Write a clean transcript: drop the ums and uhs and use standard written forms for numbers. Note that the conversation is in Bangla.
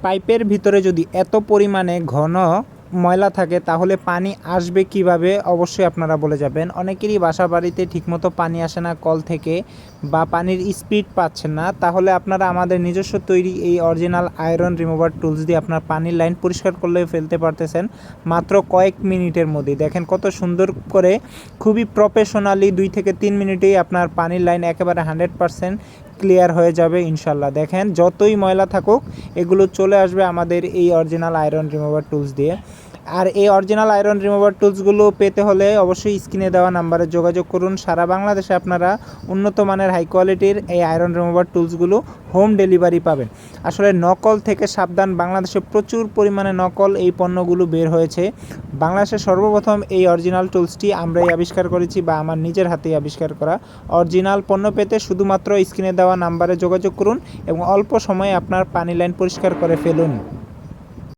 পাইপের ভিতরে যদি এত পরিমাণে ঘন ময়লা থাকে তাহলে পানি আসবে কিভাবে, অবশ্যই আপনারা বলে যাবেন। অনেকেরই বাসা বাড়িতে ঠিকমতো পানি আসে না কল থেকে বা পানির স্পিড পাচ্ছেন না, তাহলে আপনারা আমাদের নিজস্ব তৈরি এই অরিজিনাল আয়রন রিমুভার টুলস দিয়ে আপনার পানির লাইন পরিষ্কার করলে ফেলতে পারতেছেন মাত্র কয়েক মিনিটের মধ্যে। দেখেন কত সুন্দর করে, খুবই প্রফেশনালি 2 থেকে 3 মিনিটেই আপনার পানির লাইন একেবারে 100% ক্লিয়ার হয়ে যাবে ইনশাল্লাহ। দেখেন যতই ময়লা থাকুক এগুলো চলে আসবে আমাদের এই অরিজিনাল আয়রন রিমুভার টুলস দিয়ে। আর এই অরিজিনাল আয়রন রিমুভার টুলসগুলো পেতে হলে অবশ্যই স্ক্রিনে দেওয়া নাম্বারে যোগাযোগ করুন। সারা বাংলাদেশে আপনারা উন্নত মানের হাই কোয়ালিটির এই আয়রন রিমুভার টুলসগুলো হোম ডেলিভারি পাবেন। আসলে নকল থেকে সাবধান, বাংলাদেশে প্রচুর পরিমাণে নকল এই পণ্যগুলো বের হয়েছে। বাংলাদেশে সর্বপ্রথম এই অরিজিনাল টুলসটি আমরাই আবিষ্কার করেছি বা আমার নিজের হাতেই আবিষ্কার করা। অরিজিনাল পণ্য পেতে শুধুমাত্র স্ক্রিনে দেওয়া নাম্বারে যোগাযোগ করুন এবং অল্প সময়ে আপনার পানি লাইন পরিষ্কার করে ফেলুন।